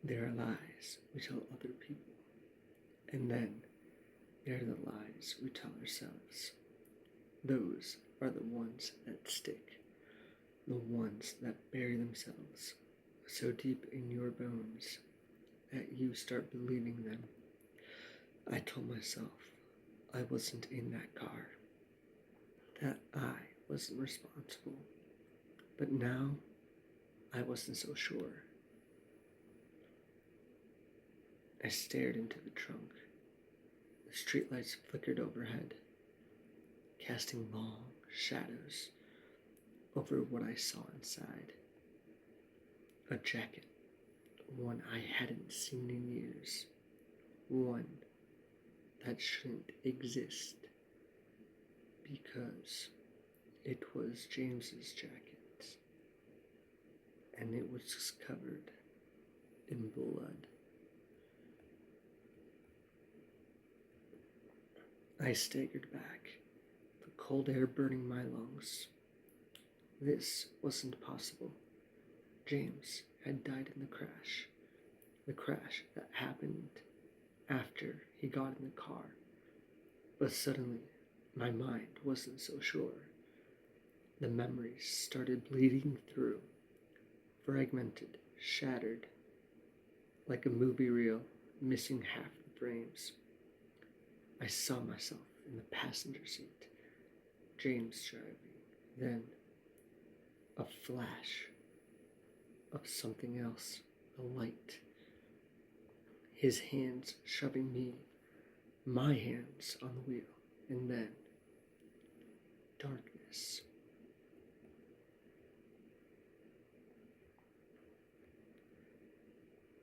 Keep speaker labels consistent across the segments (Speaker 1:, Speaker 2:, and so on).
Speaker 1: There are lies we tell other people, and then there are the lies we tell ourselves. Those are the ones that stick, the ones that bury themselves so deep in your bones that you start believing them. I told myself I wasn't in that car, that I wasn't responsible, but now I wasn't so sure. I stared into the trunk. The streetlights flickered overhead, casting long shadows over what I saw inside. A jacket, one I hadn't seen in years, one that shouldn't exist because it was James's jacket, and it was covered in blood. I staggered back, the cold air burning my lungs. This wasn't possible. James had died in the crash that happened after he got in the car. But suddenly, my mind wasn't so sure. The memories started bleeding through, fragmented, shattered, like a movie reel missing half the frames. I saw myself in the passenger seat, James driving, then a flash of something else, a light. His hands shoving me, my hands on the wheel, and then darkness.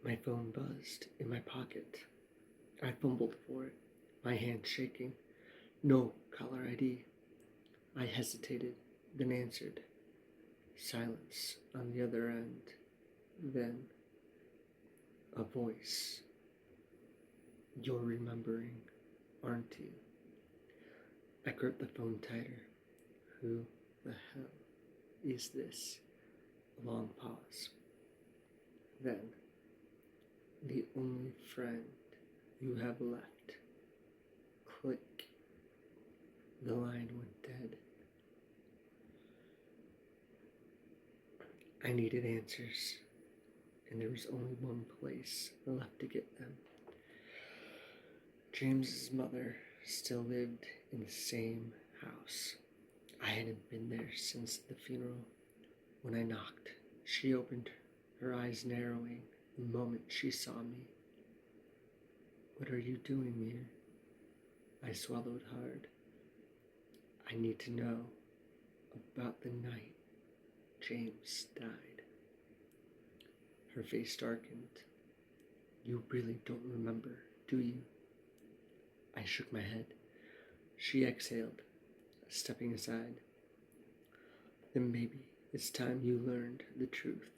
Speaker 1: My phone buzzed in my pocket. I fumbled for it, my hand shaking. No caller ID. I hesitated, then answered. Silence on the other end. Then a voice. You're remembering, aren't you? I gripped the phone tighter. Who the hell is this? A long pause. Then, the only friend you have left. Click. The line went dead. I needed answers, and there was only one place left to get them. James's mother still lived in the same house. I hadn't been there since the funeral. When I knocked, she opened, her eyes narrowing the moment she saw me. What are you doing here? I swallowed hard. I need to know about the night James died. Her face darkened. You really don't remember, do you? I shook my head. She exhaled, stepping aside. Then maybe it's time you learned the truth.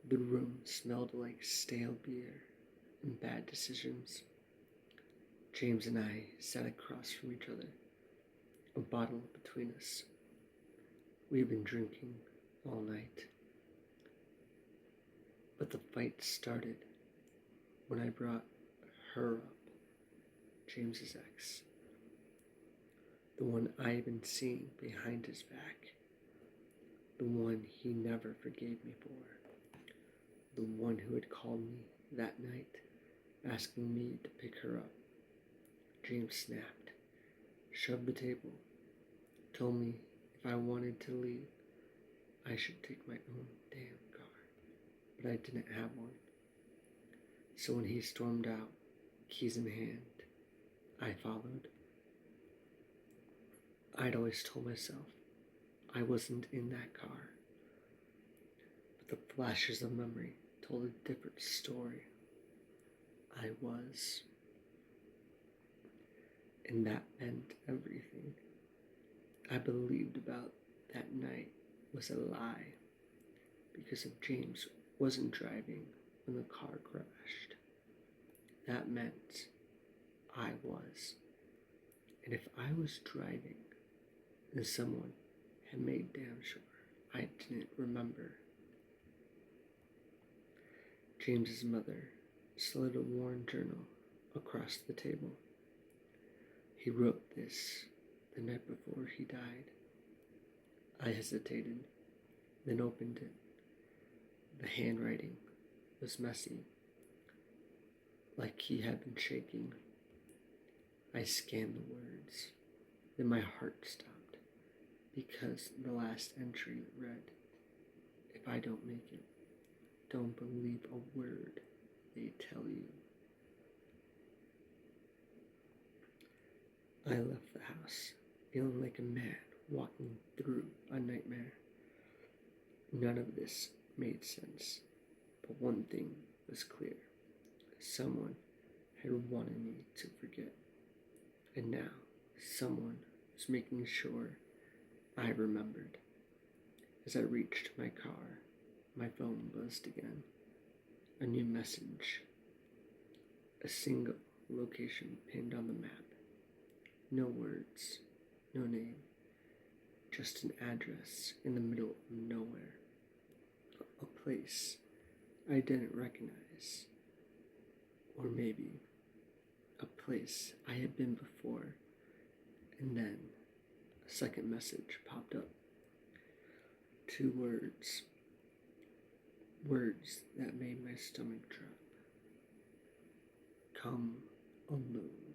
Speaker 1: The room smelled like stale beer and bad decisions. James and I sat across from each other, a bottle between us. We've been drinking all night. But the fight started when I brought her up, James's ex. The one I'd been seeing behind his back. The one he never forgave me for. The one who had called me that night, asking me to pick her up. James snapped, shoved the table, told me if I wanted to leave, I should take my own damn car. But I didn't have one. So when he stormed out, keys in hand, I followed. I'd always told myself I wasn't in that car. But the flashes of memory told a different story. I was. And that meant everything I believed about that night was a lie. Because if James wasn't driving when the car crashed, that meant I was. And if I was driving, then someone had made damn sure I didn't remember. James's mother slid a worn journal across the table. He wrote this the night before he died. I hesitated, then opened it. The handwriting was messy, like he had been shaking. I scanned the words, then my heart stopped, because the last entry read, "If I don't make it, don't believe a word they tell you." I left the house, feeling like a man walking through a nightmare. None of this made sense, but one thing was clear. Someone had wanted me to forget, and now someone was making sure I remembered. As I reached my car, my phone buzzed again. A new message. A single location pinned on the map. No words, no name, just an address in the middle of nowhere. A place I didn't recognize. Or maybe a place I had been before. And then a second message popped up. 2 words. Words that made my stomach drop. Come alone.